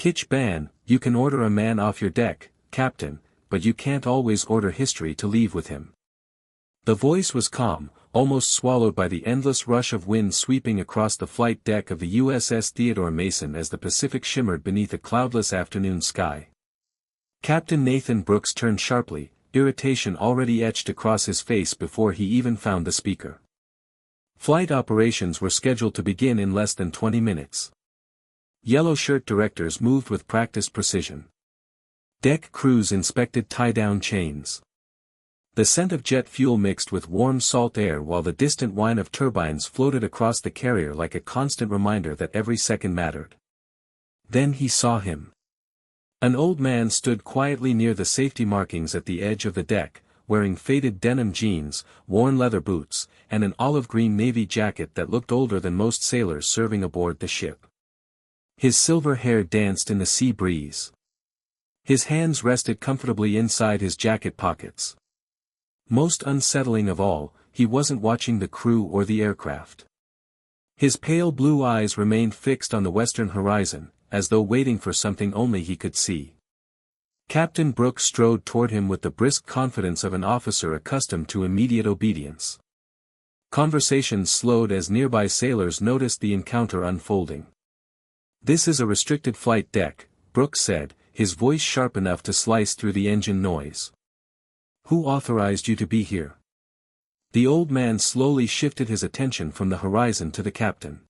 Kitch Ban, you can order a man off your deck, Captain, but you can't always order history to leave with him. The voice was calm, almost swallowed by the endless rush of wind sweeping across the flight deck of the USS Theodore Mason as the Pacific shimmered beneath a cloudless afternoon sky. Captain Nathan Brooks turned sharply, irritation already etched across his face before he even found the speaker. Flight operations were scheduled to begin in less than 20 minutes. Yellow shirt directors moved with practiced precision. Deck crews inspected tie-down chains. The scent of jet fuel mixed with warm salt air while the distant whine of turbines floated across the carrier like a constant reminder that every second mattered. Then he saw him. An old man stood quietly near the safety markings at the edge of the deck, wearing faded denim jeans, worn leather boots, and an olive-green navy jacket that looked older than most sailors serving aboard the ship. His silver hair danced in the sea breeze. His hands rested comfortably inside his jacket pockets. Most unsettling of all, he wasn't watching the crew or the aircraft. His pale blue eyes remained fixed on the western horizon, as though waiting for something only he could see. Captain Brooks strode toward him with the brisk confidence of an officer accustomed to immediate obedience. Conversations slowed as nearby sailors noticed the encounter unfolding. "This is a restricted flight deck," Brooks said, his voice sharp enough to slice through the engine noise. "Who authorized you to be here?" The old man slowly shifted his attention from the horizon to the captain.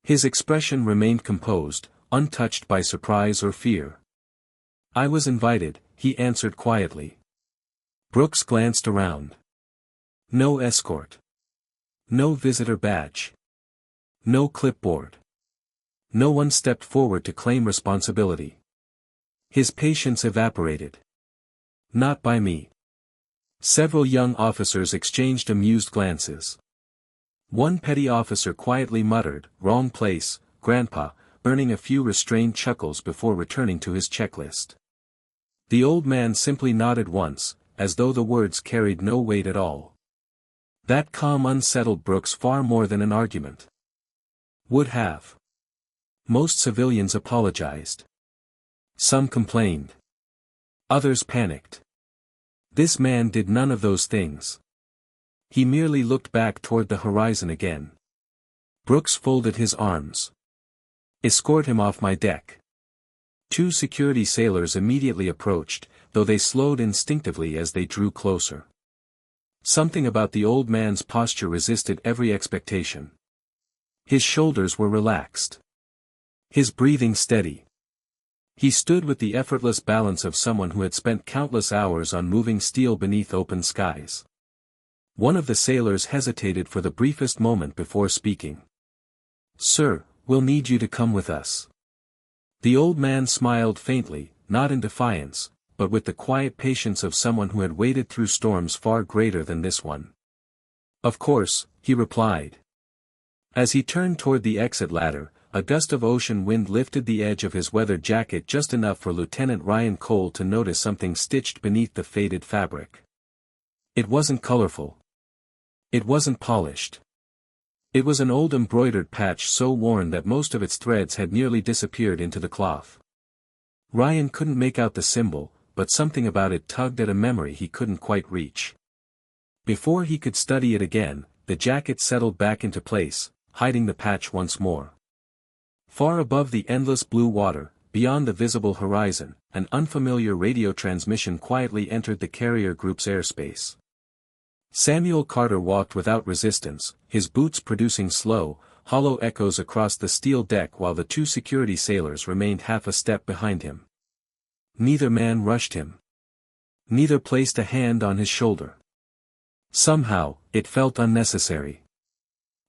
His expression remained composed, untouched by surprise or fear. "I was invited," he answered quietly. Brooks glanced around. No escort. No visitor badge. No clipboard. No one stepped forward to claim responsibility. His patience evaporated. "Not by me." Several young officers exchanged amused glances. One petty officer quietly muttered, "Wrong place, Grandpa," earning a few restrained chuckles before returning to his checklist. The old man simply nodded once, as though the words carried no weight at all. That calm unsettled Brooks far more than an argument would have. Most civilians apologized. Some complained. Others panicked. This man did none of those things. He merely looked back toward the horizon again. Brooks folded his arms. "Escort him off my deck." Two security sailors immediately approached, though they slowed instinctively as they drew closer. Something about the old man's posture resisted every expectation. His shoulders were relaxed. His breathing steady. He stood with the effortless balance of someone who had spent countless hours on moving steel beneath open skies. One of the sailors hesitated for the briefest moment before speaking. "Sir, we'll need you to come with us." The old man smiled faintly, not in defiance, but with the quiet patience of someone who had waded through storms far greater than this one. "Of course," he replied. As he turned toward the exit ladder, a gust of ocean wind lifted the edge of his weather jacket just enough for Lieutenant Ryan Cole to notice something stitched beneath the faded fabric. It wasn't colorful. It wasn't polished. It was an old embroidered patch so worn that most of its threads had nearly disappeared into the cloth. Ryan couldn't make out the symbol, but something about it tugged at a memory he couldn't quite reach. Before he could study it again, the jacket settled back into place, hiding the patch once more. Far above the endless blue water, beyond the visible horizon, an unfamiliar radio transmission quietly entered the carrier group's airspace. Samuel Carter walked without resistance, his boots producing slow, hollow echoes across the steel deck while the two security sailors remained half a step behind him. Neither man rushed him. Neither placed a hand on his shoulder. Somehow, it felt unnecessary.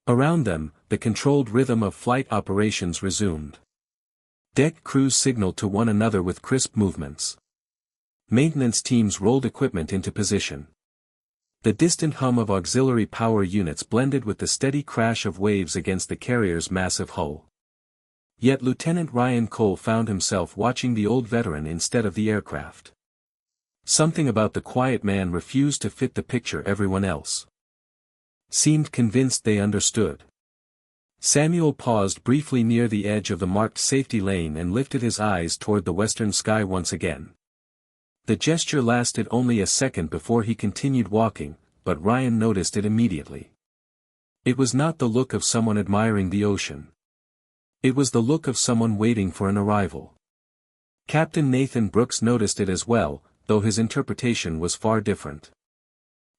Around them, the controlled rhythm of flight operations resumed. Deck crews signaled to one another with crisp movements. Maintenance teams rolled equipment into position. The distant hum of auxiliary power units blended with the steady crash of waves against the carrier's massive hull. Yet Lieutenant Ryan Cole found himself watching the old veteran instead of the aircraft. Something about the quiet man refused to fit the picture everyone else seemed convinced they understood. Samuel paused briefly near the edge of the marked safety lane and lifted his eyes toward the western sky once again. The gesture lasted only a second before he continued walking, but Ryan noticed it immediately. It was not the look of someone admiring the ocean. It was the look of someone waiting for an arrival. Captain Nathan Brooks noticed it as well, though his interpretation was far different.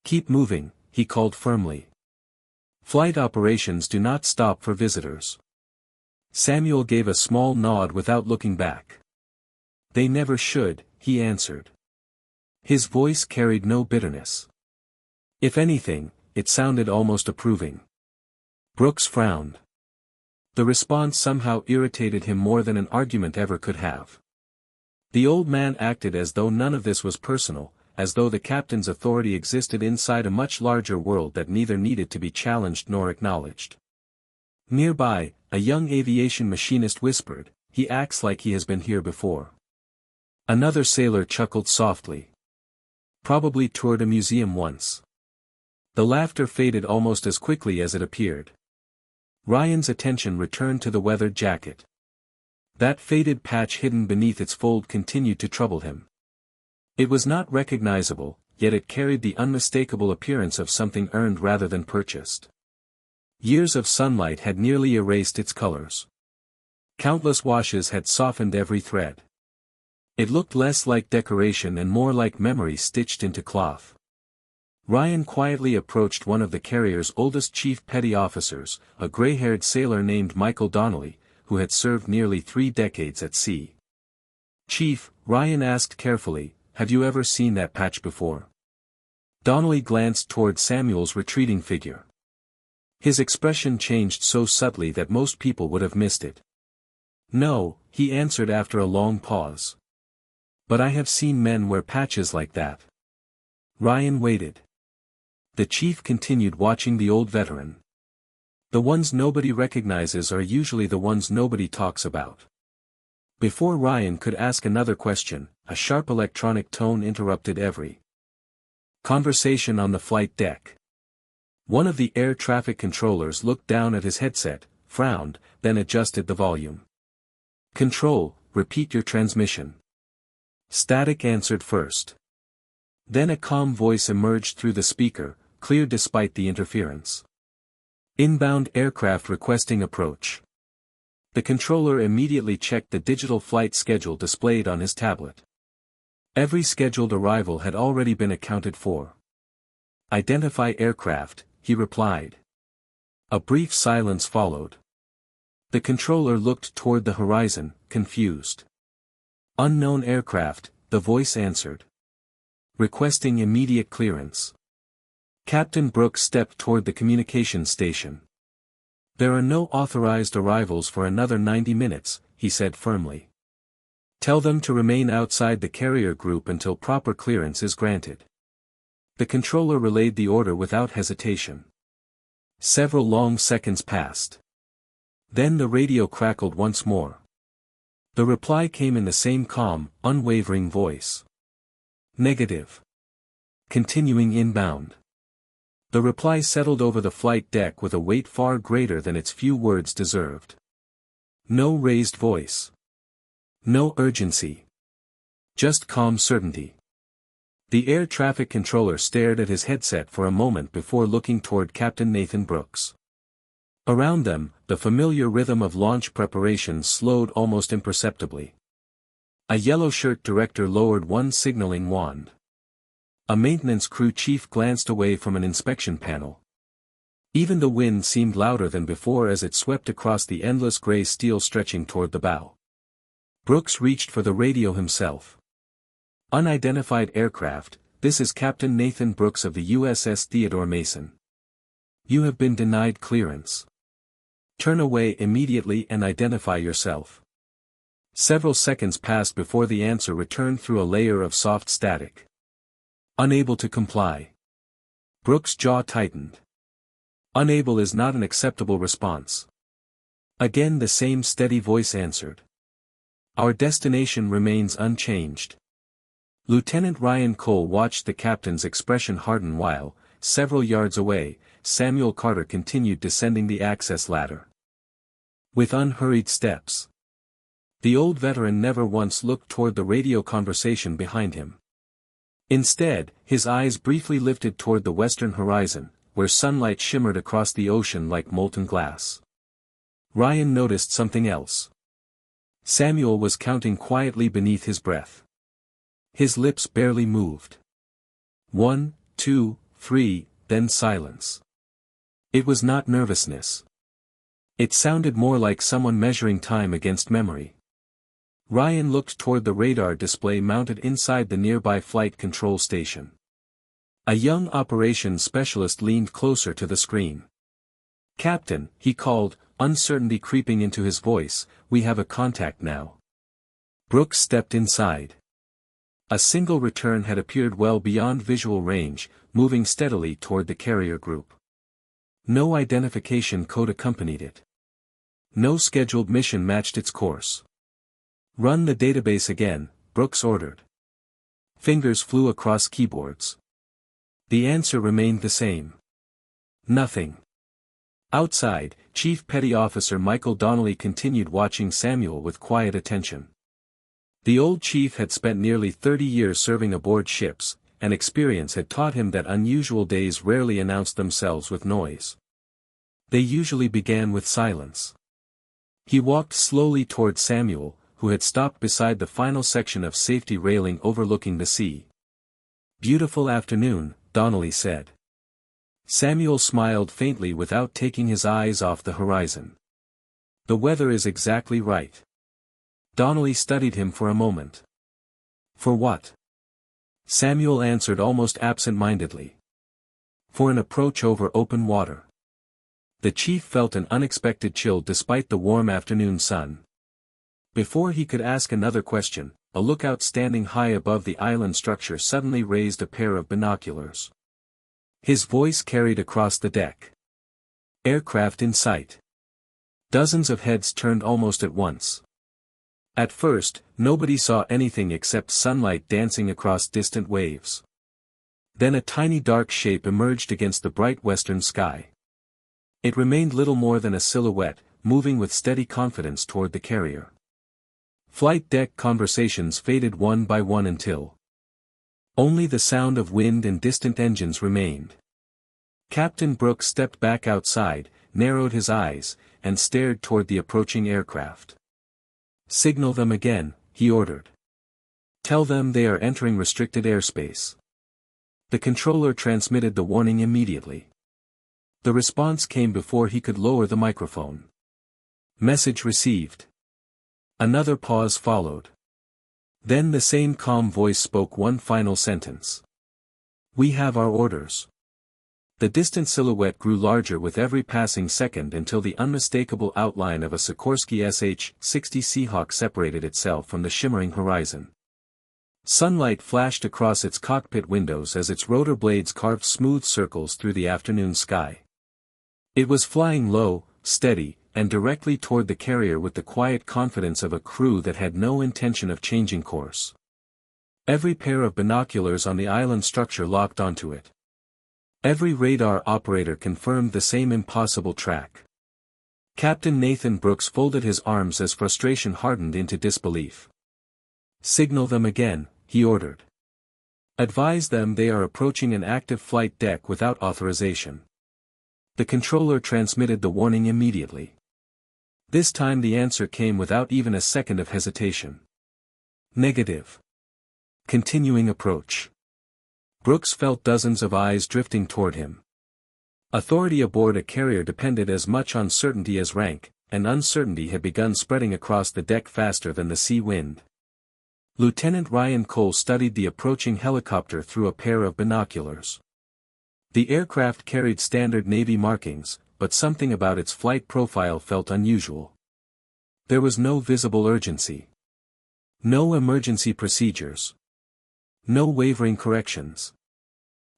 "Keep moving," he called firmly. "Flight operations do not stop for visitors." Samuel gave a small nod without looking back. "They never should," he answered. His voice carried no bitterness. If anything, it sounded almost approving. Brooks frowned. The response somehow irritated him more than an argument ever could have. The old man acted as though none of this was personal, as though the captain's authority existed inside a much larger world that neither needed to be challenged nor acknowledged. Nearby, a young aviation machinist whispered, "He acts like he has been here before." Another sailor chuckled softly. "Probably toured a museum once." The laughter faded almost as quickly as it appeared. Ryan's attention returned to the weathered jacket. That faded patch hidden beneath its fold continued to trouble him. It was not recognizable, yet it carried the unmistakable appearance of something earned rather than purchased. Years of sunlight had nearly erased its colors. Countless washes had softened every thread. It looked less like decoration and more like memory stitched into cloth. Ryan quietly approached one of the carrier's oldest chief petty officers, a gray-haired sailor named Michael Donnelly, who had served nearly 3 decades at sea. "Chief," Ryan asked carefully, "have you ever seen that patch before?" Donnelly glanced toward Samuel's retreating figure. His expression changed so subtly that most people would have missed it. "No," he answered after a long pause. "But I have seen men wear patches like that." Ryan waited. The chief continued watching the old veteran. The ones nobody recognizes are usually the ones nobody talks about. Before Ryan could ask another question, a sharp electronic tone interrupted every conversation on the flight deck. One of the air traffic controllers looked down at his headset, frowned, then adjusted the volume. "Control, repeat your transmission." Static answered first. Then a calm voice emerged through the speaker, clear despite the interference. "Inbound aircraft requesting approach." The controller immediately checked the digital flight schedule displayed on his tablet. Every scheduled arrival had already been accounted for. "Identify aircraft," he replied. A brief silence followed. The controller looked toward the horizon, confused. "Unknown aircraft," the voice answered. "Requesting immediate clearance." Captain Brooks stepped toward the communications station. "There are no authorized arrivals for another 90 minutes, he said firmly. "Tell them to remain outside the carrier group until proper clearance is granted." The controller relayed the order without hesitation. Several long seconds passed. Then the radio crackled once more. The reply came in the same calm, unwavering voice. "Negative. Continuing inbound." The reply settled over the flight deck with a weight far greater than its few words deserved. No raised voice. No urgency. Just calm certainty. The air traffic controller stared at his headset for a moment before looking toward Captain Nathan Brooks. Around them, the familiar rhythm of launch preparations slowed almost imperceptibly. A yellow-shirt director lowered one signaling wand. A maintenance crew chief glanced away from an inspection panel. Even the wind seemed louder than before as it swept across the endless gray steel stretching toward the bow. Brooks reached for the radio himself. "Unidentified aircraft, this is Captain Nathan Brooks of the USS Theodore Mason. You have been denied clearance. Turn away immediately and identify yourself." Several seconds passed before the answer returned through a layer of soft static. "Unable to comply." Brooks' jaw tightened. "Unable is not an acceptable response." Again the same steady voice answered. "Our destination remains unchanged." Lieutenant Ryan Cole watched the captain's expression harden while, several yards away, Samuel Carter continued descending the access ladder. With unhurried steps. The old veteran never once looked toward the radio conversation behind him. Instead, his eyes briefly lifted toward the western horizon, where sunlight shimmered across the ocean like molten glass. Ryan noticed something else. Samuel was counting quietly beneath his breath. His lips barely moved. 1, 2, 3, then silence. It was not nervousness. It sounded more like someone measuring time against memory. Ryan looked toward the radar display mounted inside the nearby flight control station. A young operations specialist leaned closer to the screen. "Captain," he called, uncertainty creeping into his voice, "we have a contact now." Brooks stepped inside. A single return had appeared well beyond visual range, moving steadily toward the carrier group. No identification code accompanied it. No scheduled mission matched its course. "Run the database again," Brooks ordered. Fingers flew across keyboards. The answer remained the same. Nothing. Outside, Chief Petty Officer Michael Donnelly continued watching Samuel with quiet attention. The old chief had spent nearly 30 years serving aboard ships, and experience had taught him that unusual days rarely announced themselves with noise. They usually began with silence. He walked slowly toward Samuel, who had stopped beside the final section of safety railing overlooking the sea. "Beautiful afternoon," Donnelly said. Samuel smiled faintly without taking his eyes off the horizon. "The weather is exactly right." Donnelly studied him for a moment. "For what?" Samuel answered almost absent-mindedly. "For an approach over open water." The chief felt an unexpected chill despite the warm afternoon sun. Before he could ask another question, a lookout standing high above the island structure suddenly raised a pair of binoculars. His voice carried across the deck. "Aircraft in sight." Dozens of heads turned almost at once. At first, nobody saw anything except sunlight dancing across distant waves. Then a tiny dark shape emerged against the bright western sky. It remained little more than a silhouette, moving with steady confidence toward the carrier. Flight deck conversations faded one by one until only the sound of wind and distant engines remained. Captain Brooks stepped back outside, narrowed his eyes, and stared toward the approaching aircraft. "Signal them again," he ordered. "Tell them they are entering restricted airspace." The controller transmitted the warning immediately. The response came before he could lower the microphone. "Message received." Another pause followed. Then the same calm voice spoke one final sentence. "We have our orders." The distant silhouette grew larger with every passing second until the unmistakable outline of a Sikorsky SH-60 Seahawk separated itself from the shimmering horizon. Sunlight flashed across its cockpit windows as its rotor blades carved smooth circles through the afternoon sky. It was flying low, steady, and directly toward the carrier with the quiet confidence of a crew that had no intention of changing course. Every pair of binoculars on the island structure locked onto it. Every radar operator confirmed the same impossible track. Captain Nathan Brooks folded his arms as frustration hardened into disbelief. "Signal them again," he ordered. "Advise them they are approaching an active flight deck without authorization." The controller transmitted the warning immediately. This time the answer came without even a second of hesitation. "Negative. Continuing approach." Brooks felt dozens of eyes drifting toward him. Authority aboard a carrier depended as much on certainty as rank, and uncertainty had begun spreading across the deck faster than the sea wind. Lieutenant Ryan Cole studied the approaching helicopter through a pair of binoculars. The aircraft carried standard Navy markings, but something about its flight profile felt unusual. There was no visible urgency. No emergency procedures. No wavering corrections.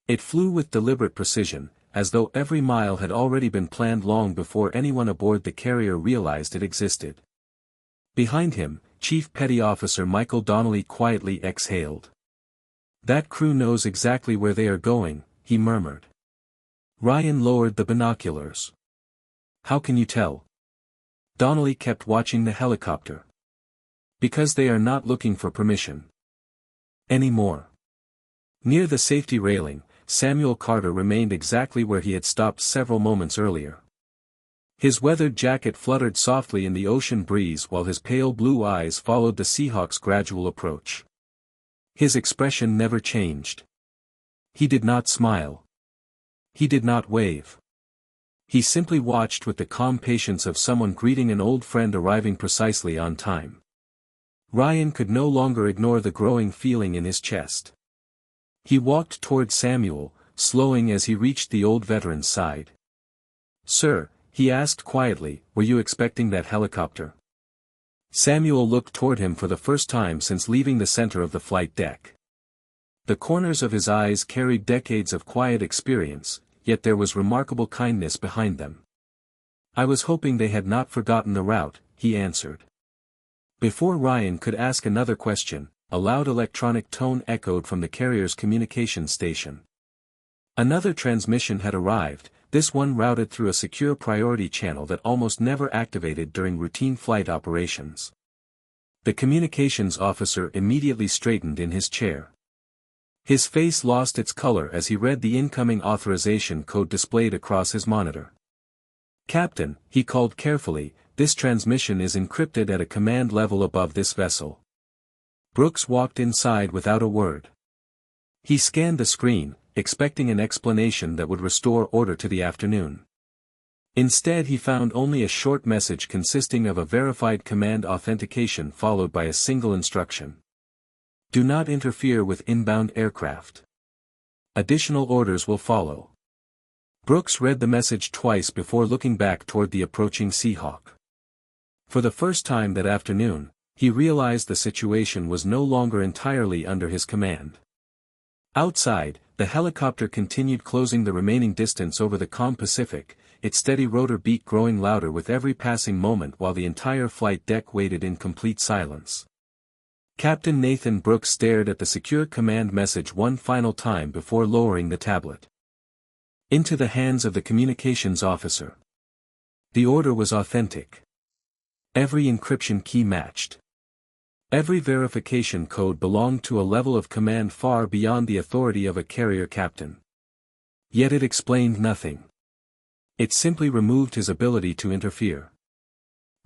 It flew with deliberate precision, as though every mile had already been planned long before anyone aboard the carrier realized it existed. Behind him, Chief Petty Officer Michael Donnelly quietly exhaled. "That crew knows exactly where they are going," he murmured. Ryan lowered the binoculars. "How can you tell?" Donnelly kept watching the helicopter. Because they are not looking for permission anymore. Near the safety railing, Samuel Carter remained exactly where he had stopped several moments earlier. His weathered jacket fluttered softly in the ocean breeze while his pale blue eyes followed the Seahawk's gradual approach. His expression never changed. He did not smile. He did not wave. He simply watched with the calm patience of someone greeting an old friend arriving precisely on time. Ryan could no longer ignore the growing feeling in his chest. He walked toward Samuel, slowing as he reached the old veteran's side. "Sir," he asked quietly, "were you expecting that helicopter?" Samuel looked toward him for the first time since leaving the center of the flight deck. The corners of his eyes carried decades of quiet experience, yet there was remarkable kindness behind them. "I was hoping they had not forgotten the route," he answered. Before Ryan could ask another question, a loud electronic tone echoed from the carrier's communication station. Another transmission had arrived, this one routed through a secure priority channel that almost never activated during routine flight operations. The communications officer immediately straightened in his chair. His face lost its color as he read the incoming authorization code displayed across his monitor. "Captain," he called carefully, "this transmission is encrypted at a command level above this vessel." Brooks walked inside without a word. He scanned the screen, expecting an explanation that would restore order to the afternoon. Instead he found only a short message consisting of a verified command authentication followed by a single instruction. "Do not interfere with inbound aircraft. Additional orders will follow." Brooks read the message twice before looking back toward the approaching Seahawk. For the first time that afternoon, he realized the situation was no longer entirely under his command. Outside, the helicopter continued closing the remaining distance over the calm Pacific, its steady rotor beat growing louder with every passing moment while the entire flight deck waited in complete silence. Captain Nathan Brooks stared at the secure command message one final time before lowering the tablet into the hands of the communications officer. The order was authentic. Every encryption key matched. Every verification code belonged to a level of command far beyond the authority of a carrier captain. Yet it explained nothing. It simply removed his ability to interfere.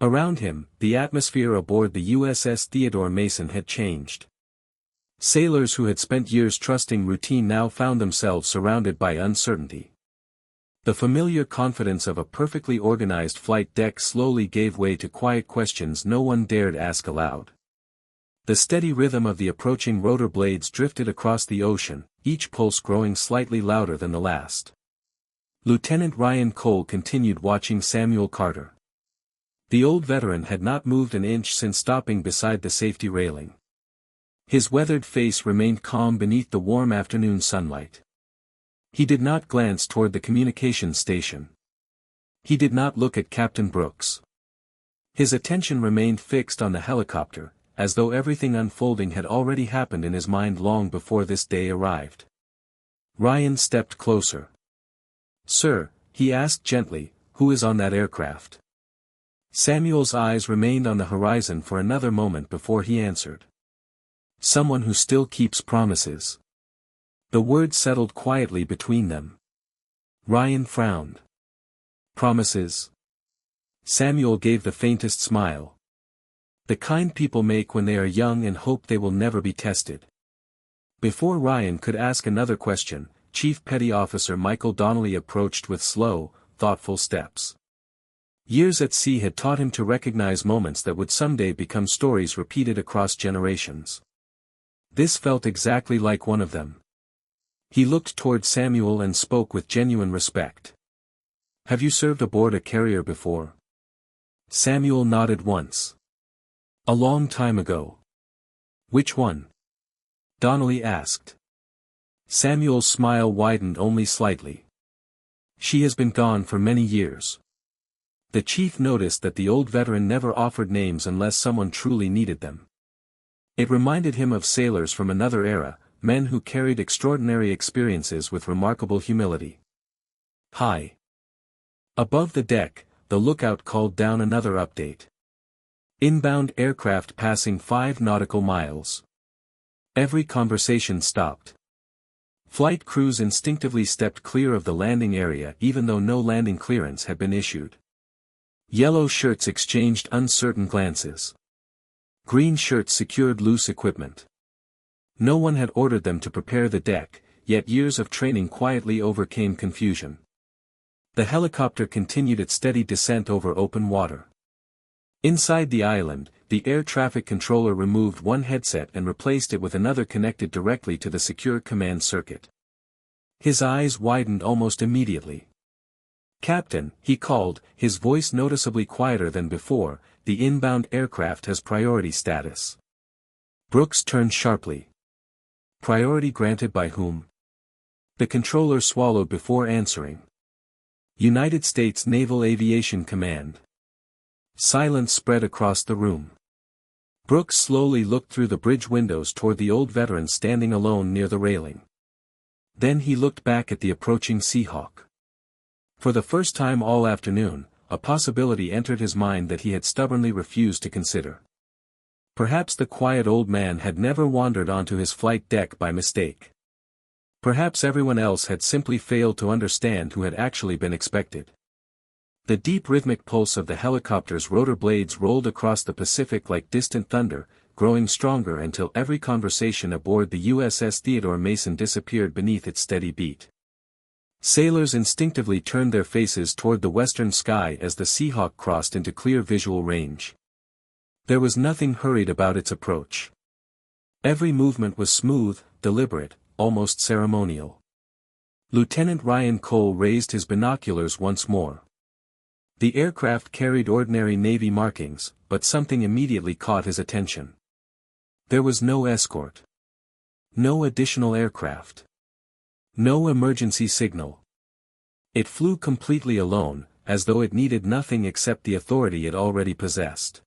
Around him, the atmosphere aboard the USS Theodore Mason had changed. Sailors who had spent years trusting routine now found themselves surrounded by uncertainty. The familiar confidence of a perfectly organized flight deck slowly gave way to quiet questions no one dared ask aloud. The steady rhythm of the approaching rotor blades drifted across the ocean, each pulse growing slightly louder than the last. Lieutenant Ryan Cole continued watching Samuel Carter. The old veteran had not moved an inch since stopping beside the safety railing. His weathered face remained calm beneath the warm afternoon sunlight. He did not glance toward the communications station. He did not look at Captain Brooks. His attention remained fixed on the helicopter, as though everything unfolding had already happened in his mind long before this day arrived. Ryan stepped closer. "Sir," he asked gently, "who is on that aircraft?" Samuel's eyes remained on the horizon for another moment before he answered. "Someone who still keeps promises." The word settled quietly between them. Ryan frowned. "Promises?" Samuel gave the faintest smile. "The kind people make when they are young and hope they will never be tested." Before Ryan could ask another question, Chief Petty Officer Michael Donnelly approached with slow, thoughtful steps. Years at sea had taught him to recognize moments that would someday become stories repeated across generations. This felt exactly like one of them. He looked toward Samuel and spoke with genuine respect. "Have you served aboard a carrier before?" Samuel nodded once. "A long time ago." "Which one?" Donnelly asked. Samuel's smile widened only slightly. "She has been gone for many years." The chief noticed that the old veteran never offered names unless someone truly needed them. It reminded him of sailors from another era, men who carried extraordinary experiences with remarkable humility. High above the deck, the lookout called down another update. Inbound aircraft passing 5 nautical miles. Every conversation stopped. Flight crews instinctively stepped clear of the landing area even though no landing clearance had been issued. Yellow shirts exchanged uncertain glances. Green shirts secured loose equipment. No one had ordered them to prepare the deck, yet years of training quietly overcame confusion. The helicopter continued its steady descent over open water. Inside the island, the air traffic controller removed one headset and replaced it with another connected directly to the secure command circuit. His eyes widened almost immediately. "Captain," he called, his voice noticeably quieter than before, "the inbound aircraft has priority status." Brooks turned sharply. "Priority granted by whom?" The controller swallowed before answering. "United States Naval Aviation Command." Silence spread across the room. Brooks slowly looked through the bridge windows toward the old veteran standing alone near the railing. Then he looked back at the approaching Seahawk. For the first time all afternoon, a possibility entered his mind that he had stubbornly refused to consider. Perhaps the quiet old man had never wandered onto his flight deck by mistake. Perhaps everyone else had simply failed to understand who had actually been expected. The deep rhythmic pulse of the helicopter's rotor blades rolled across the Pacific like distant thunder, growing stronger until every conversation aboard the USS Theodore Mason disappeared beneath its steady beat. Sailors instinctively turned their faces toward the western sky as the Seahawk crossed into clear visual range. There was nothing hurried about its approach. Every movement was smooth, deliberate, almost ceremonial. Lieutenant Ryan Cole raised his binoculars once more. The aircraft carried ordinary Navy markings, but something immediately caught his attention. There was no escort. No additional aircraft. No emergency signal. It flew completely alone, as though it needed nothing except the authority it already possessed.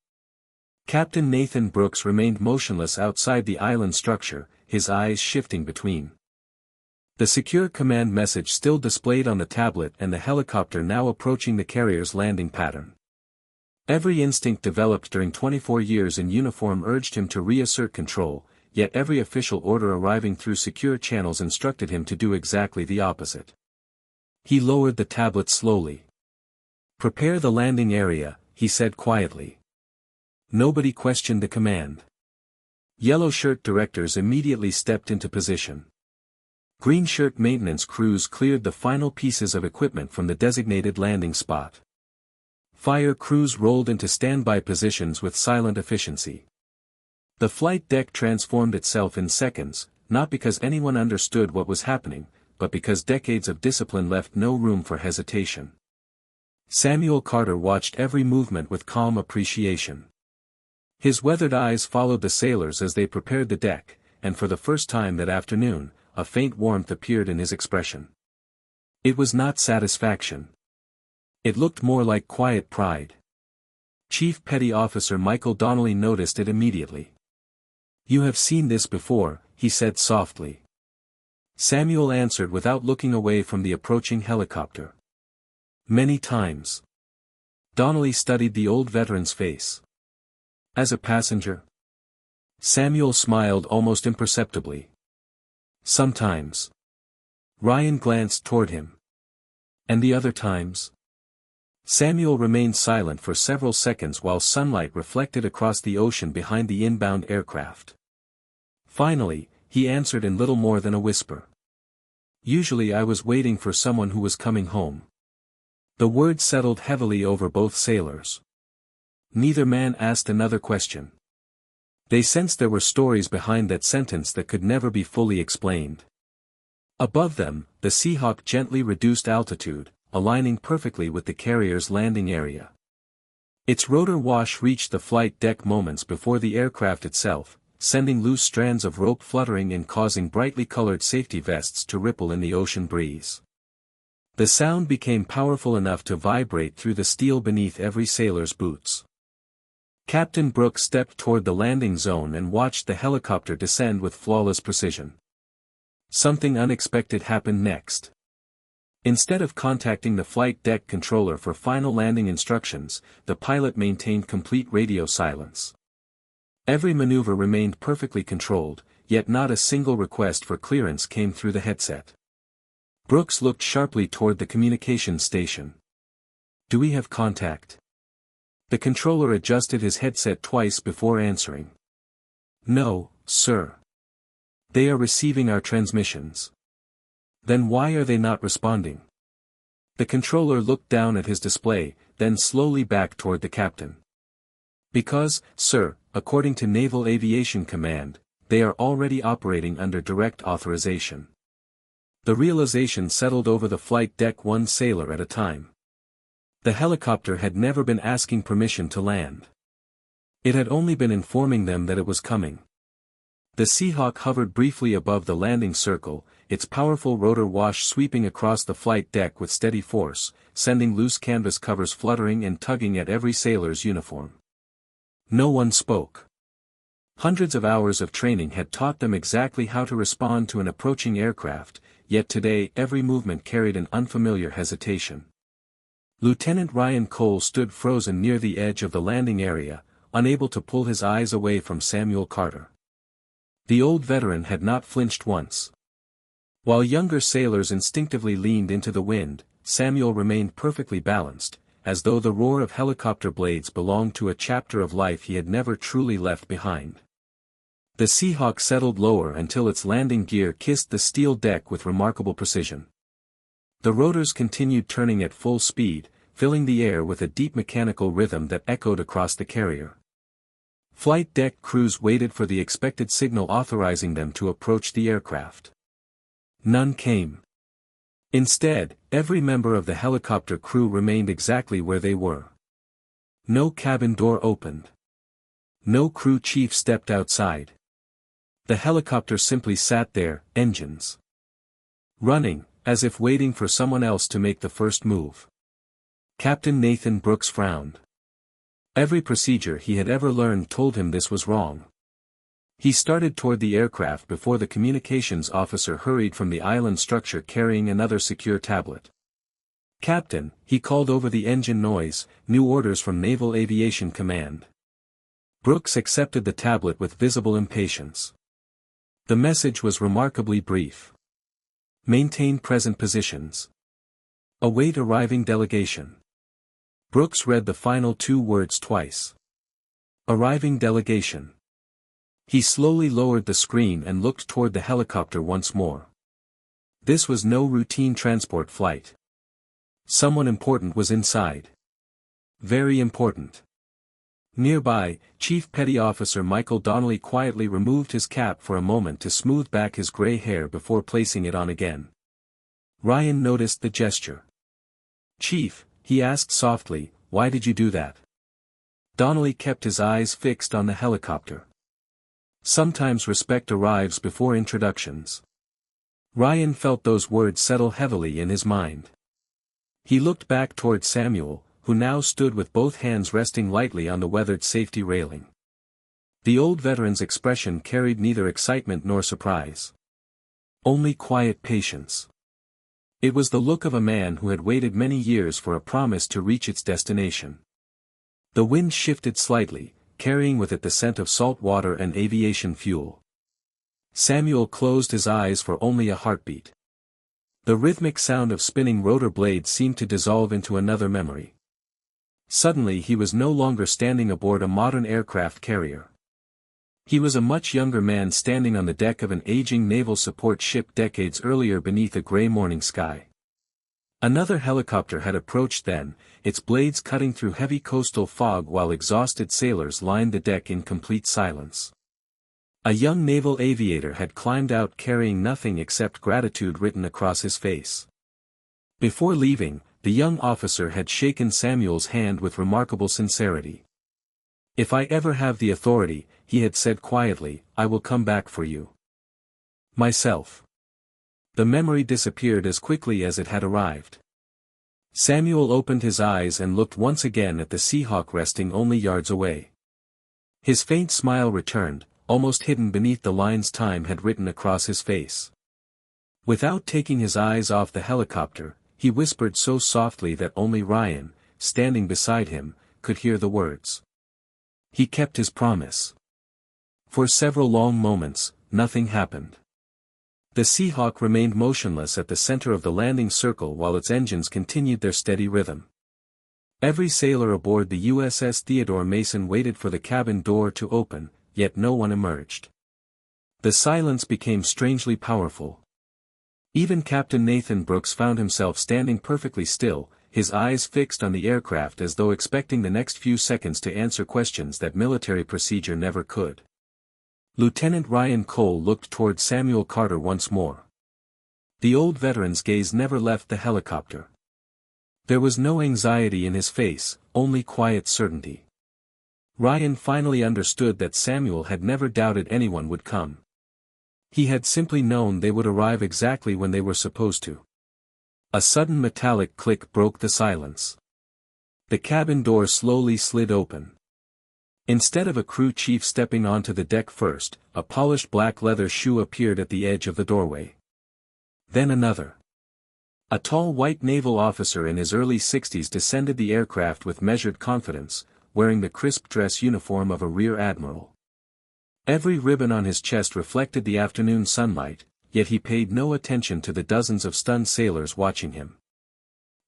Captain Nathan Brooks remained motionless outside the island structure, his eyes shifting between. The secure command message still displayed on the tablet and the helicopter now approaching the carrier's landing pattern. Every instinct developed during 24 years in uniform urged him to reassert control, yet every official order arriving through secure channels instructed him to do exactly the opposite. He lowered the tablet slowly. "Prepare the landing area," he said quietly. Nobody questioned the command. Yellow shirt directors immediately stepped into position. Green shirt maintenance crews cleared the final pieces of equipment from the designated landing spot. Fire crews rolled into standby positions with silent efficiency. The flight deck transformed itself in seconds, not because anyone understood what was happening, but because decades of discipline left no room for hesitation. Samuel Carter watched every movement with calm appreciation. His weathered eyes followed the sailors as they prepared the deck, and for the first time that afternoon, a faint warmth appeared in his expression. It was not satisfaction. It looked more like quiet pride. Chief Petty Officer Michael Donnelly noticed it immediately. "You have seen this before," he said softly. Samuel answered without looking away from the approaching helicopter. "Many times." Donnelly studied the old veteran's face. "As a passenger?" Samuel smiled almost imperceptibly. "Sometimes." Ryan glanced toward him. "And the other times?" Samuel remained silent for several seconds while sunlight reflected across the ocean behind the inbound aircraft. Finally, he answered in little more than a whisper. "Usually I was waiting for someone who was coming home." The word settled heavily over both sailors. Neither man asked another question. They sensed there were stories behind that sentence that could never be fully explained. Above them, the Seahawk gently reduced altitude, aligning perfectly with the carrier's landing area. Its rotor wash reached the flight deck moments before the aircraft itself, sending loose strands of rope fluttering and causing brightly colored safety vests to ripple in the ocean breeze. The sound became powerful enough to vibrate through the steel beneath every sailor's boots. Captain Brooks stepped toward the landing zone and watched the helicopter descend with flawless precision. Something unexpected happened next. Instead of contacting the flight deck controller for final landing instructions, the pilot maintained complete radio silence. Every maneuver remained perfectly controlled, yet not a single request for clearance came through the headset. Brooks looked sharply toward the communications station. "Do we have contact?" The controller adjusted his headset twice before answering. "No, sir. They are receiving our transmissions." "Then why are they not responding?" The controller looked down at his display, then slowly back toward the captain. "Because, sir, according to Naval Aviation Command, they are already operating under direct authorization." The realization settled over the flight deck, one sailor at a time. The helicopter had never been asking permission to land. It had only been informing them that it was coming. The Seahawk hovered briefly above the landing circle, its powerful rotor wash sweeping across the flight deck with steady force, sending loose canvas covers fluttering and tugging at every sailor's uniform. No one spoke. Hundreds of hours of training had taught them exactly how to respond to an approaching aircraft, yet today every movement carried an unfamiliar hesitation. Lieutenant Ryan Cole stood frozen near the edge of the landing area, unable to pull his eyes away from Samuel Carter. The old veteran had not flinched once. While younger sailors instinctively leaned into the wind, Samuel remained perfectly balanced, as though the roar of helicopter blades belonged to a chapter of life he had never truly left behind. The Seahawk settled lower until its landing gear kissed the steel deck with remarkable precision. The rotors continued turning at full speed, filling the air with a deep mechanical rhythm that echoed across the carrier. Flight deck crews waited for the expected signal authorizing them to approach the aircraft. None came. Instead, every member of the helicopter crew remained exactly where they were. No cabin door opened. No crew chief stepped outside. The helicopter simply sat there, engines running, as if waiting for someone else to make the first move. Captain Nathan Brooks frowned. Every procedure he had ever learned told him this was wrong. He started toward the aircraft before the communications officer hurried from the island structure carrying another secure tablet. "Captain," he called over the engine noise, "new orders from Naval Aviation Command." Brooks accepted the tablet with visible impatience. The message was remarkably brief. "Maintain present positions. Await arriving delegation." Brooks read the final two words twice. "Arriving delegation." He slowly lowered the screen and looked toward the helicopter once more. This was no routine transport flight. Someone important was inside. Very important. Nearby, Chief Petty Officer Michael Donnelly quietly removed his cap for a moment to smooth back his gray hair before placing it on again. Ryan noticed the gesture. "Chief," he asked softly, "why did you do that?" Donnelly kept his eyes fixed on the helicopter. "Sometimes respect arrives before introductions." Ryan felt those words settle heavily in his mind. He looked back toward Samuel, who now stood with both hands resting lightly on the weathered safety railing. The old veteran's expression carried neither excitement nor surprise. Only quiet patience. It was the look of a man who had waited many years for a promise to reach its destination. The wind shifted slightly, carrying with it the scent of salt water and aviation fuel. Samuel closed his eyes for only a heartbeat. The rhythmic sound of spinning rotor blades seemed to dissolve into another memory. Suddenly he was no longer standing aboard a modern aircraft carrier. He was a much younger man standing on the deck of an aging naval support ship decades earlier beneath a gray morning sky. Another helicopter had approached then, its blades cutting through heavy coastal fog while exhausted sailors lined the deck in complete silence. A young naval aviator had climbed out carrying nothing except gratitude written across his face. Before leaving, the young officer had shaken Samuel's hand with remarkable sincerity. "If I ever have the authority," he had said quietly, "I will come back for you. Myself." The memory disappeared as quickly as it had arrived. Samuel opened his eyes and looked once again at the Seahawk resting only yards away. His faint smile returned, almost hidden beneath the lines time had written across his face. Without taking his eyes off the helicopter, He whispered so softly that only Ryan, standing beside him, could hear the words. He kept his promise. For several long moments, nothing happened. The Seahawk remained motionless at the center of the landing circle while its engines continued their steady rhythm. Every sailor aboard the USS Theodore Mason waited for the cabin door to open, yet no one emerged. The silence became strangely powerful. Even Captain Nathan Brooks found himself standing perfectly still, his eyes fixed on the aircraft as though expecting the next few seconds to answer questions that military procedure never could. Lieutenant Ryan Cole looked toward Samuel Carter once more. The old veteran's gaze never left the helicopter. There was no anxiety in his face, only quiet certainty. Ryan finally understood that Samuel had never doubted anyone would come. He had simply known they would arrive exactly when they were supposed to. A sudden metallic click broke the silence. The cabin door slowly slid open. Instead of a crew chief stepping onto the deck first, a polished black leather shoe appeared at the edge of the doorway. Then another. A tall white naval officer in his early 60s descended the aircraft with measured confidence, wearing the crisp dress uniform of a rear admiral. Every ribbon on his chest reflected the afternoon sunlight, yet he paid no attention to the dozens of stunned sailors watching him.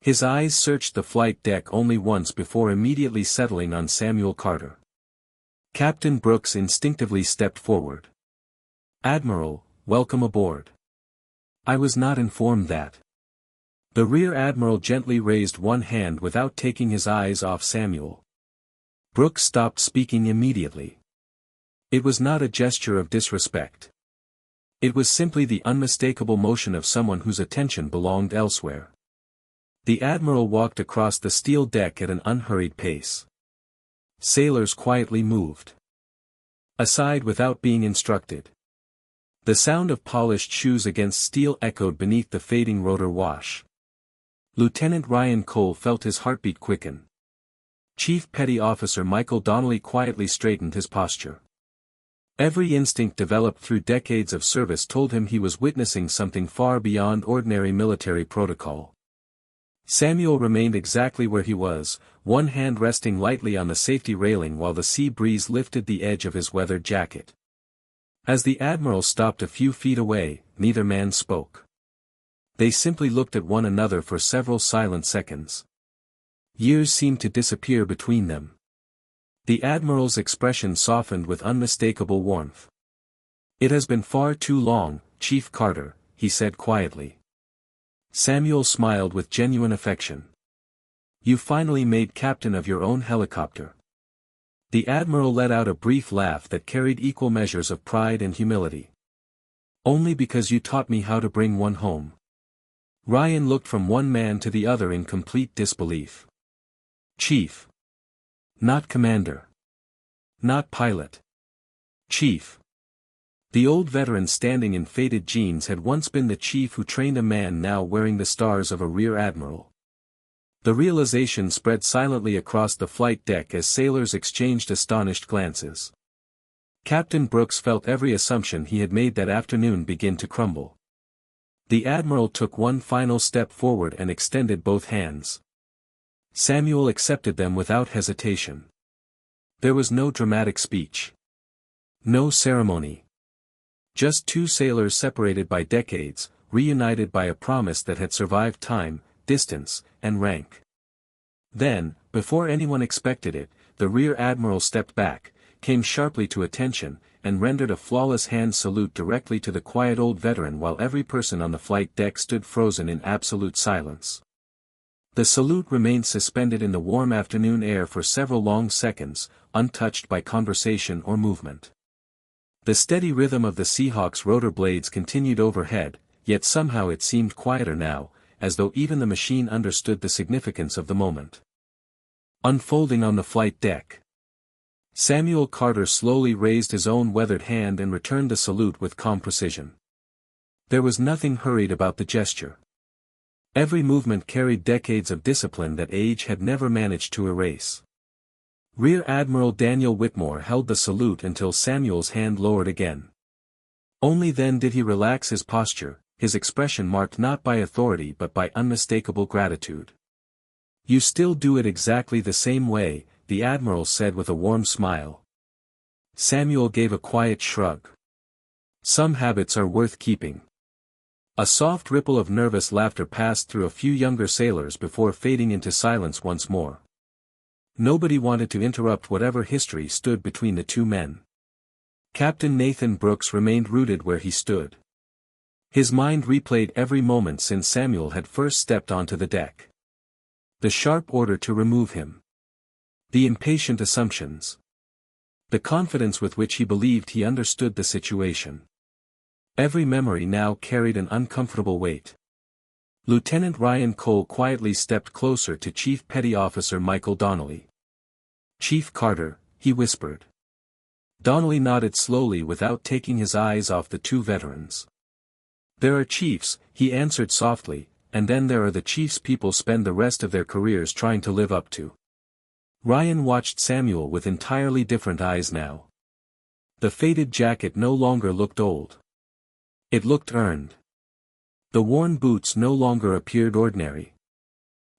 His eyes searched the flight deck only once before immediately settling on Samuel Carter. Captain Brooks instinctively stepped forward. "Admiral, welcome aboard. I was not informed that." The rear admiral gently raised one hand without taking his eyes off Samuel. Brooks stopped speaking immediately. It was not a gesture of disrespect. It was simply the unmistakable motion of someone whose attention belonged elsewhere. The admiral walked across the steel deck at an unhurried pace. Sailors quietly moved aside without being instructed. The sound of polished shoes against steel echoed beneath the fading rotor wash. Lieutenant Ryan Cole felt his heartbeat quicken. Chief Petty Officer Michael Donnelly quietly straightened his posture. Every instinct developed through decades of service told him he was witnessing something far beyond ordinary military protocol. Samuel remained exactly where he was, one hand resting lightly on the safety railing while the sea breeze lifted the edge of his weathered jacket. As the admiral stopped a few feet away, neither man spoke. They simply looked at one another for several silent seconds. Years seemed to disappear between them. The admiral's expression softened with unmistakable warmth. "It has been far too long, Chief Carter," he said quietly. Samuel smiled with genuine affection. "You finally made captain of your own helicopter." The admiral let out a brief laugh that carried equal measures of pride and humility. "Only because you taught me how to bring one home." Ryan looked from one man to the other in complete disbelief. "Chief. Not commander. Not pilot. Chief." The old veteran standing in faded jeans had once been the chief who trained a man now wearing the stars of a rear admiral. The realization spread silently across the flight deck as sailors exchanged astonished glances. Captain Brooks felt every assumption he had made that afternoon begin to crumble. The admiral took one final step forward and extended both hands. Samuel accepted them without hesitation. There was no dramatic speech. No ceremony. Just two sailors separated by decades, reunited by a promise that had survived time, distance, and rank. Then, before anyone expected it, the rear admiral stepped back, came sharply to attention, and rendered a flawless hand salute directly to the quiet old veteran while every person on the flight deck stood frozen in absolute silence. The salute remained suspended in the warm afternoon air for several long seconds, untouched by conversation or movement. The steady rhythm of the Seahawk's rotor blades continued overhead, yet somehow it seemed quieter now, as though even the machine understood the significance of the moment. Unfolding on the flight deck. Samuel Carter slowly raised his own weathered hand and returned the salute with calm precision. There was nothing hurried about the gesture. Every movement carried decades of discipline that age had never managed to erase. Rear Admiral Daniel Whitmore held the salute until Samuel's hand lowered again. Only then did he relax his posture, his expression marked not by authority but by unmistakable gratitude. "You still do it exactly the same way," the admiral said with a warm smile. Samuel gave a quiet shrug. "Some habits are worth keeping." A soft ripple of nervous laughter passed through a few younger sailors before fading into silence once more. Nobody wanted to interrupt whatever history stood between the two men. Captain Nathan Brooks remained rooted where he stood. His mind replayed every moment since Samuel had first stepped onto the deck. The sharp order to remove him. The impatient assumptions. The confidence with which he believed he understood the situation. Every memory now carried an uncomfortable weight. Lieutenant Ryan Cole quietly stepped closer to Chief Petty Officer Michael Donnelly. "Chief Carter," he whispered. Donnelly nodded slowly without taking his eyes off the two veterans. "There are chiefs," he answered softly, "and then there are the chiefs people spend the rest of their careers trying to live up to." Ryan watched Samuel with entirely different eyes now. The faded jacket no longer looked old. It looked earned. The worn boots no longer appeared ordinary.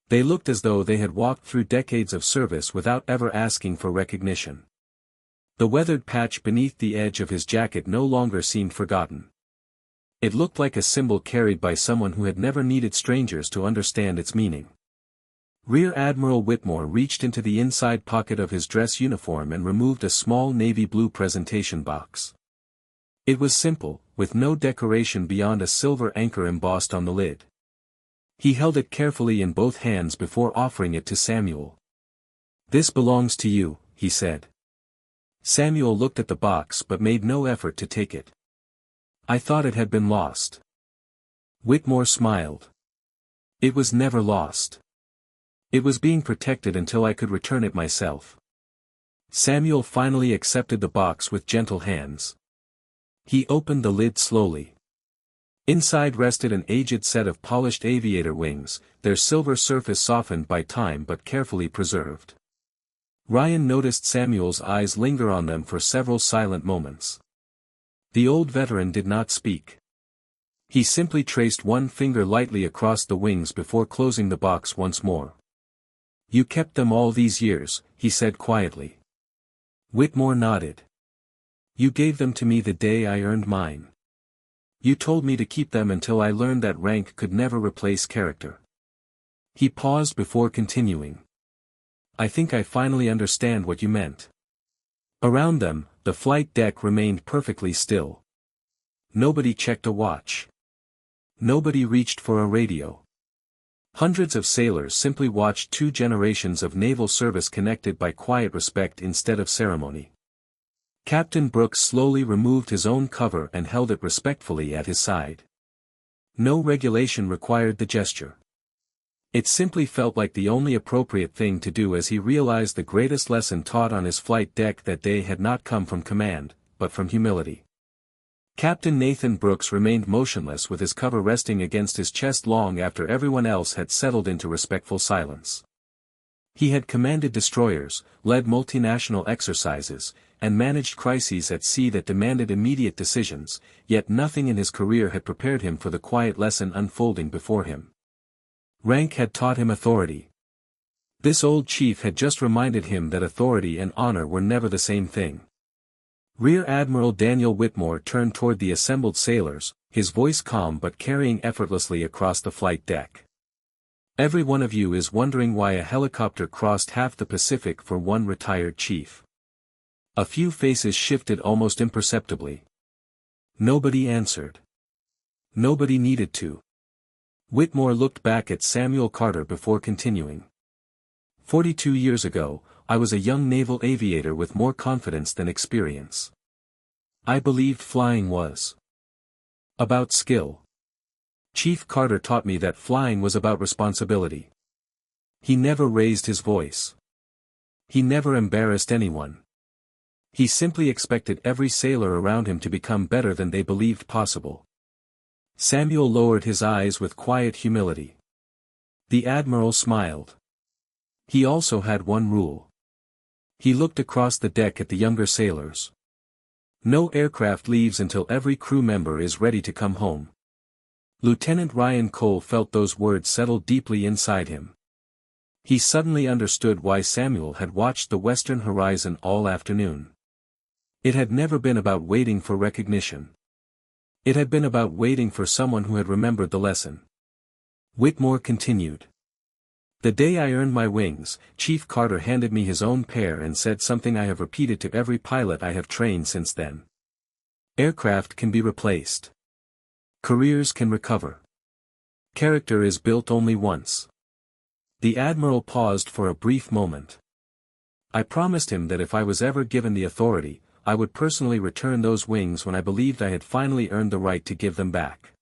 They looked as though they had walked through decades of service without ever asking for recognition. The weathered patch beneath the edge of his jacket no longer seemed forgotten. It looked like a symbol carried by someone who had never needed strangers to understand its meaning. Rear Admiral Whitmore reached into the inside pocket of his dress uniform and removed a small navy blue presentation box. It was simple, with no decoration beyond a silver anchor embossed on the lid. He held it carefully in both hands before offering it to Samuel. "This belongs to you," he said. Samuel looked at the box but made no effort to take it. "I thought it had been lost." Whitmore smiled. "It was never lost. It was being protected until I could return it myself." Samuel finally accepted the box with gentle hands. He opened the lid slowly. Inside rested an aged set of polished aviator wings, their silver surface softened by time but carefully preserved. Ryan noticed Samuel's eyes linger on them for several silent moments. The old veteran did not speak. He simply traced one finger lightly across the wings before closing the box once more. "You kept them all these years," he said quietly. Whitmore nodded. "You gave them to me the day I earned mine. You told me to keep them until I learned that rank could never replace character." He paused before continuing. "I think I finally understand what you meant." Around them, the flight deck remained perfectly still. Nobody checked a watch. Nobody reached for a radio. Hundreds of sailors simply watched two generations of naval service connected by quiet respect instead of ceremony. Captain Brooks slowly removed his own cover and held it respectfully at his side. No regulation required the gesture. It simply felt like the only appropriate thing to do as he realized the greatest lesson taught on his flight deck that day had not come from command, but from humility. Captain Nathan Brooks remained motionless with his cover resting against his chest long after everyone else had settled into respectful silence. He had commanded destroyers, led multinational exercises, and managed crises at sea that demanded immediate decisions, yet nothing in his career had prepared him for the quiet lesson unfolding before him. Rank had taught him authority. This old chief had just reminded him that authority and honor were never the same thing. Rear Admiral Daniel Whitmore turned toward the assembled sailors, his voice calm but carrying effortlessly across the flight deck. "Every one of you is wondering why a helicopter crossed half the Pacific for one retired chief." A few faces shifted almost imperceptibly. Nobody answered. Nobody needed to. Whitmore looked back at Samuel Carter before continuing. 42 years ago, I was a young naval aviator with more confidence than experience. I believed flying was about skill. Chief Carter taught me that flying was about responsibility. He never raised his voice. He never embarrassed anyone. He simply expected every sailor around him to become better than they believed possible. Samuel lowered his eyes with quiet humility. The Admiral smiled. He also had one rule. He looked across the deck at the younger sailors. No aircraft leaves until every crew member is ready to come home. Lieutenant Ryan Cole felt those words settle deeply inside him. He suddenly understood why Samuel had watched the western horizon all afternoon. It had never been about waiting for recognition. It had been about waiting for someone who had remembered the lesson. Whitmore continued. The day I earned my wings, Chief Carter handed me his own pair and said something I have repeated to every pilot I have trained since then. Aircraft can be replaced. Careers can recover. Character is built only once. The Admiral paused for a brief moment. I promised him that if I was ever given the authority, I would personally return those wings when I believed I had finally earned the right to give them back.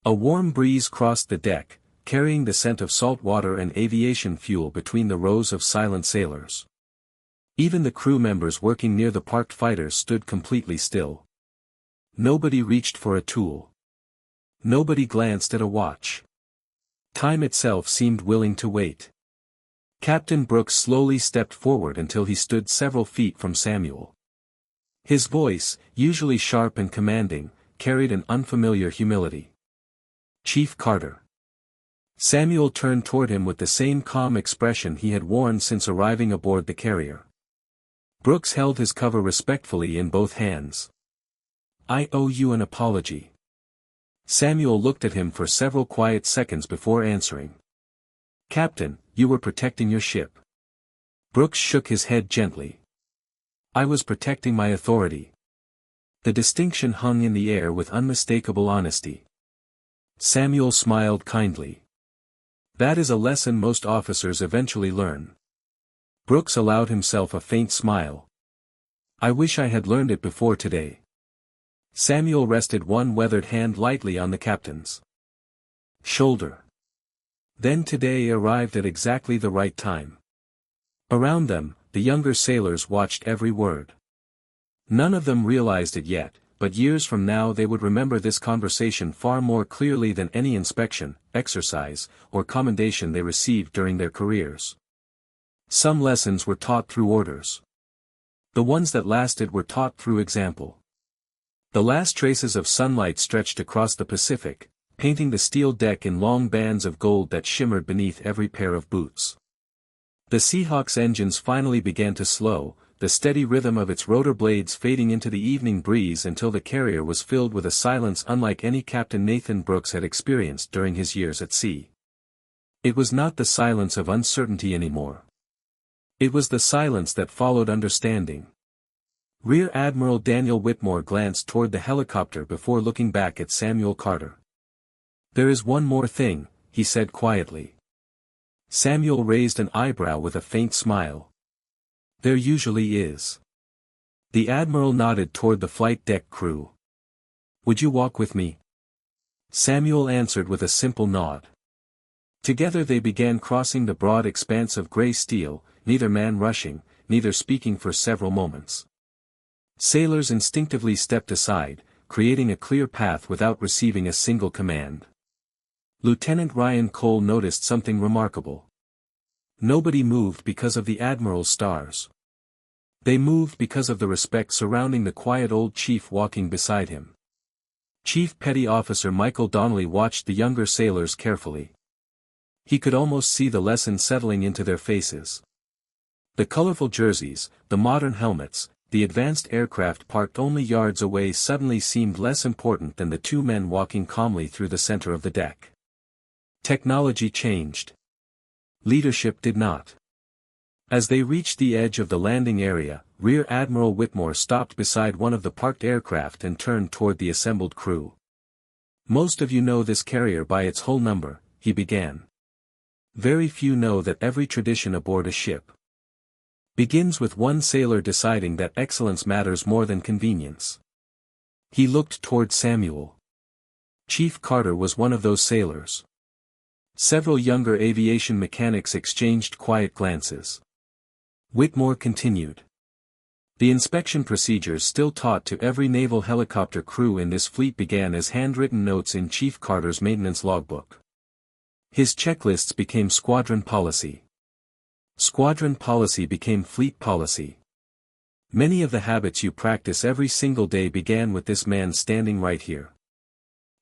A warm breeze crossed the deck, carrying the scent of salt water and aviation fuel between the rows of silent sailors. Even the crew members working near the parked fighters stood completely still. Nobody reached for a tool. Nobody glanced at a watch. Time itself seemed willing to wait. Captain Brooks slowly stepped forward until he stood several feet from Samuel. His voice, usually sharp and commanding, carried an unfamiliar humility. Chief Carter. Samuel turned toward him with the same calm expression he had worn since arriving aboard the carrier. Brooks held his cover respectfully in both hands. I owe you an apology. Samuel looked at him for several quiet seconds before answering. Captain, you were protecting your ship. Brooks shook his head gently. I was protecting my authority. The distinction hung in the air with unmistakable honesty. Samuel smiled kindly. That is a lesson most officers eventually learn. Brooks allowed himself a faint smile. I wish I had learned it before today. Samuel rested one weathered hand lightly on the captain's shoulder. Then today arrived at exactly the right time. Around them, the younger sailors watched every word. None of them realized it yet, but years from now they would remember this conversation far more clearly than any inspection, exercise, or commendation they received during their careers. Some lessons were taught through orders. The ones that lasted were taught through example. The last traces of sunlight stretched across the Pacific, painting the steel deck in long bands of gold that shimmered beneath every pair of boots. The Seahawk's engines finally began to slow, the steady rhythm of its rotor blades fading into the evening breeze until the carrier was filled with a silence unlike any Captain Nathan Brooks had experienced during his years at sea. It was not the silence of uncertainty anymore. It was the silence that followed understanding. Rear Admiral Daniel Whitmore glanced toward the helicopter before looking back at Samuel Carter. There is one more thing, he said quietly. Samuel raised an eyebrow with a faint smile. There usually is. The Admiral nodded toward the flight deck crew. Would you walk with me? Samuel answered with a simple nod. Together they began crossing the broad expanse of gray steel, neither man rushing, neither speaking for several moments. Sailors instinctively stepped aside, creating a clear path without receiving a single command. Lieutenant Ryan Cole noticed something remarkable. Nobody moved because of the Admiral's stars. They moved because of the respect surrounding the quiet old chief walking beside him. Chief Petty Officer Michael Donnelly watched the younger sailors carefully. He could almost see the lesson settling into their faces. The colorful jerseys, the modern helmets, the advanced aircraft parked only yards away suddenly seemed less important than the two men walking calmly through the center of the deck. Technology changed. Leadership did not. As they reached the edge of the landing area, Rear Admiral Whitmore stopped beside one of the parked aircraft and turned toward the assembled crew. Most of you know this carrier by its whole number, he began. Very few know that every tradition aboard a ship begins with one sailor deciding that excellence matters more than convenience. He looked toward Samuel. Chief Carter was one of those sailors. Several younger aviation mechanics exchanged quiet glances. Whitmore continued. The inspection procedures still taught to every naval helicopter crew in this fleet began as handwritten notes in Chief Carter's maintenance logbook. His checklists became squadron policy. Squadron policy became fleet policy. Many of the habits you practice every single day began with this man standing right here.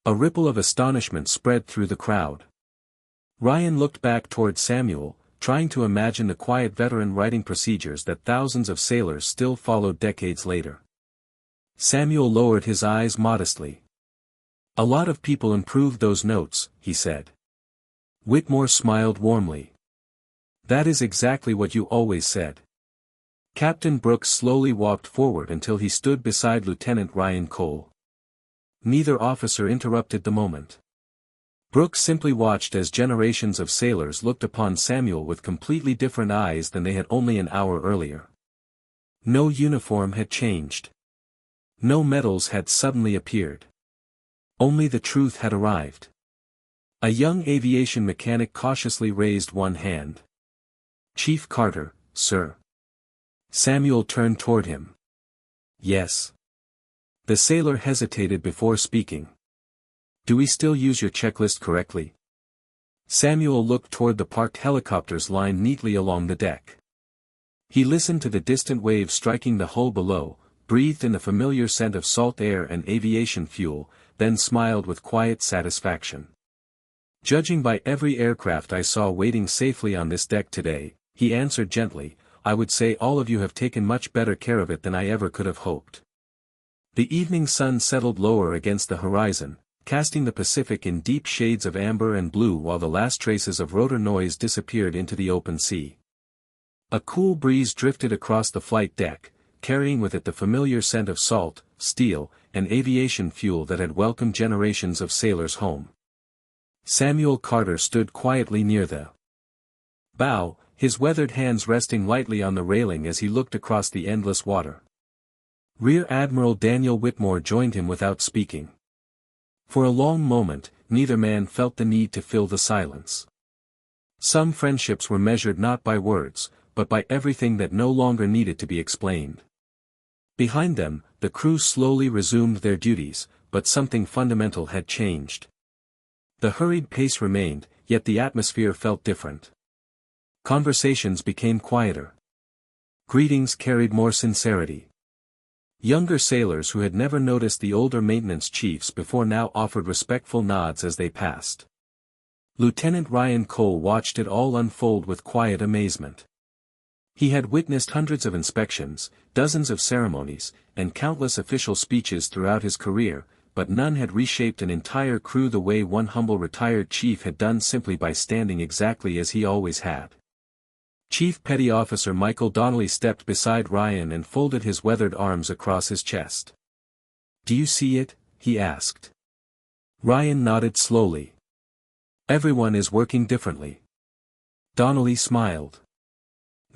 A ripple of astonishment spread through the crowd. Ryan looked back toward Samuel, trying to imagine the quiet veteran writing procedures that thousands of sailors still followed decades later. Samuel lowered his eyes modestly. "A lot of people improved those notes," he said. Whitmore smiled warmly. "That is exactly what you always said." Captain Brooks slowly walked forward until he stood beside Lieutenant Ryan Cole. Neither officer interrupted the moment. Brooks simply watched as generations of sailors looked upon Samuel with completely different eyes than they had only an hour earlier. No uniform had changed. No medals had suddenly appeared. Only the truth had arrived. A young aviation mechanic cautiously raised one hand. "Chief Carter, sir." Samuel turned toward him. "Yes." The sailor hesitated before speaking. "Do we still use your checklist correctly?" Samuel looked toward the parked helicopters lined neatly along the deck. He listened to the distant waves striking the hull below, breathed in the familiar scent of salt air and aviation fuel, then smiled with quiet satisfaction. "Judging by every aircraft I saw waiting safely on this deck today," he answered gently, "I would say all of you have taken much better care of it than I ever could have hoped." The evening sun settled lower against the horizon, casting the Pacific in deep shades of amber and blue while the last traces of rotor noise disappeared into the open sea. A cool breeze drifted across the flight deck, carrying with it the familiar scent of salt, steel, and aviation fuel that had welcomed generations of sailors home. Samuel Carter stood quietly near the bow, his weathered hands resting lightly on the railing as he looked across the endless water. Rear Admiral Daniel Whitmore joined him without speaking. For a long moment, neither man felt the need to fill the silence. Some friendships were measured not by words, but by everything that no longer needed to be explained. Behind them, the crew slowly resumed their duties, but something fundamental had changed. The hurried pace remained, yet the atmosphere felt different. Conversations became quieter. Greetings carried more sincerity. Younger sailors who had never noticed the older maintenance chiefs before now offered respectful nods as they passed. Lieutenant Ryan Cole watched it all unfold with quiet amazement. He had witnessed hundreds of inspections, dozens of ceremonies, and countless official speeches throughout his career, but none had reshaped an entire crew the way one humble retired chief had done simply by standing exactly as he always had. Chief Petty Officer Michael Donnelly stepped beside Ryan and folded his weathered arms across his chest. "Do you see it?" he asked. Ryan nodded slowly. "Everyone is working differently." Donnelly smiled.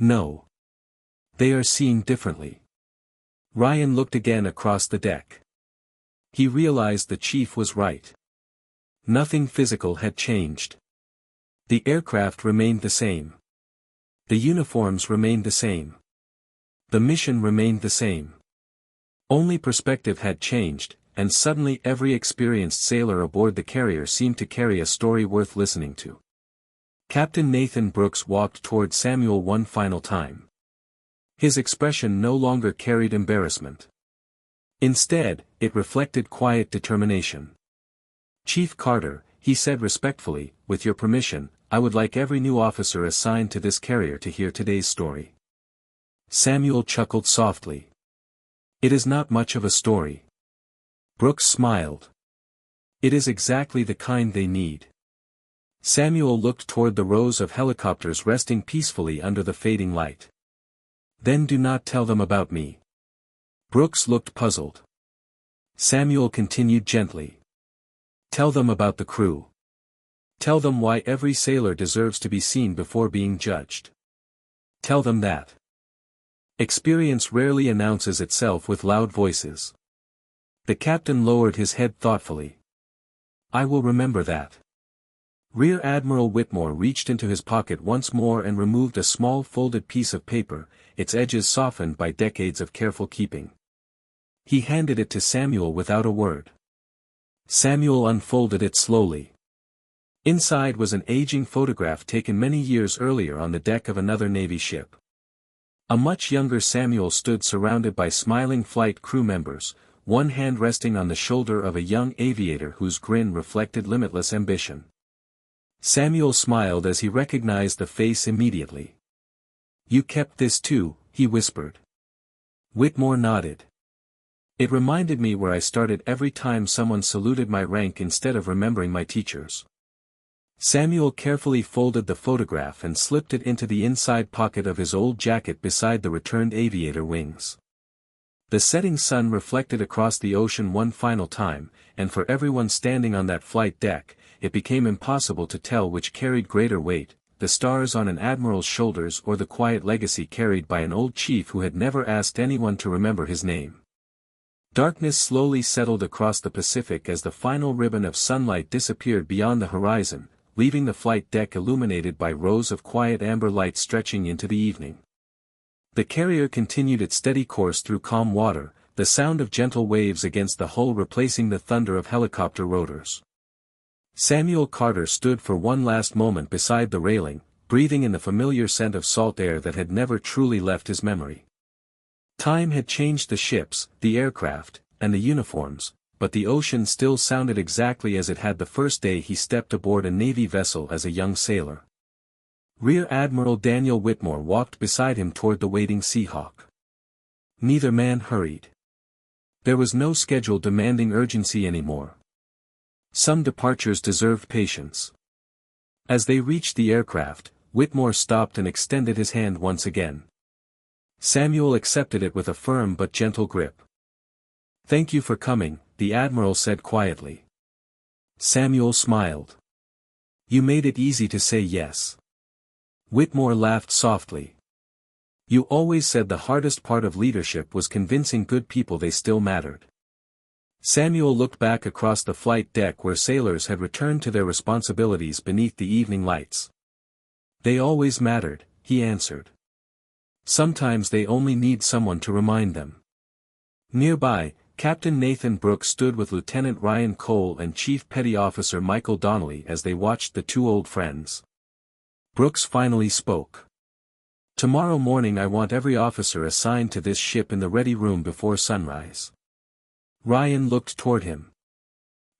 "No. They are seeing differently." Ryan looked again across the deck. He realized the chief was right. Nothing physical had changed. The aircraft remained the same. The uniforms remained the same. The mission remained the same. Only perspective had changed, and suddenly every experienced sailor aboard the carrier seemed to carry a story worth listening to. Captain Nathan Brooks walked toward Samuel one final time. His expression no longer carried embarrassment. Instead, it reflected quiet determination. "Chief Carter," he said respectfully, "with your permission, I would like every new officer assigned to this carrier to hear today's story." Samuel chuckled softly. "It is not much of a story." Brooks smiled. "It is exactly the kind they need." Samuel looked toward the rows of helicopters resting peacefully under the fading light. "Then do not tell them about me." Brooks looked puzzled. Samuel continued gently. "Tell them about the crew. Tell them why every sailor deserves to be seen before being judged. Tell them that experience rarely announces itself with loud voices." The captain lowered his head thoughtfully. "I will remember that." Rear Admiral Whitmore reached into his pocket once more and removed a small folded piece of paper, its edges softened by decades of careful keeping. He handed it to Samuel without a word. Samuel unfolded it slowly. Inside was an aging photograph taken many years earlier on the deck of another Navy ship. A much younger Samuel stood surrounded by smiling flight crew members, one hand resting on the shoulder of a young aviator whose grin reflected limitless ambition. Samuel smiled as he recognized the face immediately. "You kept this too," he whispered. Whitmore nodded. "It reminded me where I started every time someone saluted my rank instead of remembering my teachers." Samuel carefully folded the photograph and slipped it into the inside pocket of his old jacket beside the returned aviator wings. The setting sun reflected across the ocean one final time, and for everyone standing on that flight deck, it became impossible to tell which carried greater weight, the stars on an admiral's shoulders or the quiet legacy carried by an old chief who had never asked anyone to remember his name. Darkness slowly settled across the Pacific as the final ribbon of sunlight disappeared beyond the horizon, leaving the flight deck illuminated by rows of quiet amber light stretching into the evening. The carrier continued its steady course through calm water, the sound of gentle waves against the hull replacing the thunder of helicopter rotors. Samuel Carter stood for one last moment beside the railing, breathing in the familiar scent of salt air that had never truly left his memory. Time had changed the ships, the aircraft, and the uniforms, but the ocean still sounded exactly as it had the first day he stepped aboard a Navy vessel as a young sailor. Rear Admiral Daniel Whitmore walked beside him toward the waiting Seahawk. Neither man hurried. There was no schedule demanding urgency anymore. Some departures deserved patience. As they reached the aircraft, Whitmore stopped and extended his hand once again. Samuel accepted it with a firm but gentle grip. "Thank you for coming," the Admiral said quietly. Samuel smiled. "You made it easy to say yes." Whitmore laughed softly. "You always said the hardest part of leadership was convincing good people they still mattered." Samuel looked back across the flight deck where sailors had returned to their responsibilities beneath the evening lights. "They always mattered," he answered. "Sometimes they only need someone to remind them." Nearby, Captain Nathan Brooks stood with Lieutenant Ryan Cole and Chief Petty Officer Michael Donnelly as they watched the two old friends. Brooks finally spoke. "Tomorrow morning I want every officer assigned to this ship in the ready room before sunrise." Ryan looked toward him.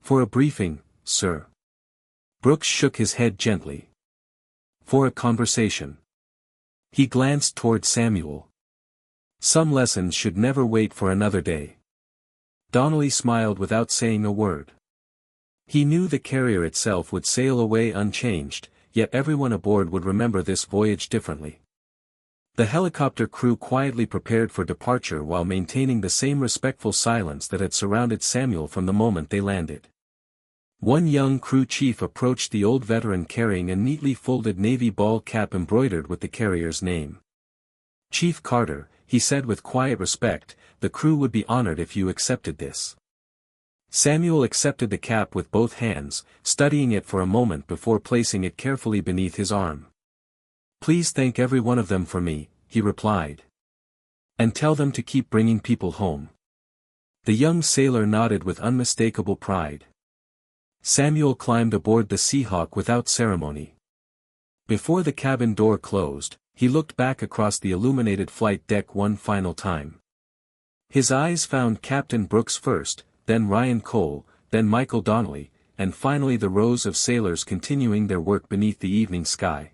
"For a briefing, sir." Brooks shook his head gently. "For a conversation." He glanced toward Samuel. "Some lessons should never wait for another day." Donnelly smiled without saying a word. He knew the carrier itself would sail away unchanged, yet everyone aboard would remember this voyage differently. The helicopter crew quietly prepared for departure while maintaining the same respectful silence that had surrounded Samuel from the moment they landed. One young crew chief approached the old veteran carrying a neatly folded navy ball cap embroidered with the carrier's name. "Chief Carter," he said with quiet respect, "the crew would be honored if you accepted this." Samuel accepted the cap with both hands, studying it for a moment before placing it carefully beneath his arm. "Please thank every one of them for me," he replied. "And tell them to keep bringing people home." The young sailor nodded with unmistakable pride. Samuel climbed aboard the Seahawk without ceremony. Before the cabin door closed, he looked back across the illuminated flight deck one final time. His eyes found Captain Brooks first, then Ryan Cole, then Michael Donnelly, and finally the rows of sailors continuing their work beneath the evening sky.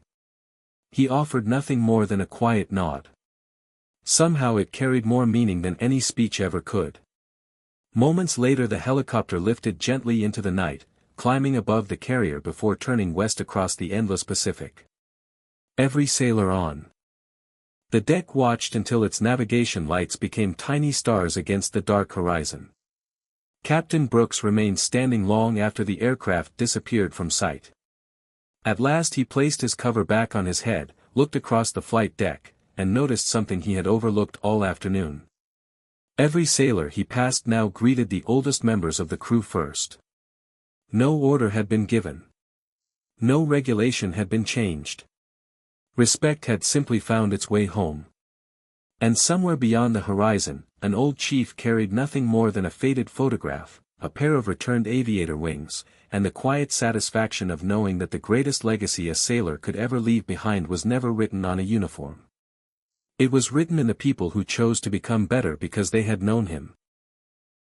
He offered nothing more than a quiet nod. Somehow it carried more meaning than any speech ever could. Moments later the helicopter lifted gently into the night, climbing above the carrier before turning west across the endless Pacific. Every sailor on the deck watched until its navigation lights became tiny stars against the dark horizon. Captain Brooks remained standing long after the aircraft disappeared from sight. At last he placed his cover back on his head, looked across the flight deck, and noticed something he had overlooked all afternoon. Every sailor he passed now greeted the oldest members of the crew first. No order had been given. No regulation had been changed. Respect had simply found its way home. And somewhere beyond the horizon, an old chief carried nothing more than a faded photograph, a pair of returned aviator wings, and the quiet satisfaction of knowing that the greatest legacy a sailor could ever leave behind was never written on a uniform. It was written in the people who chose to become better because they had known him.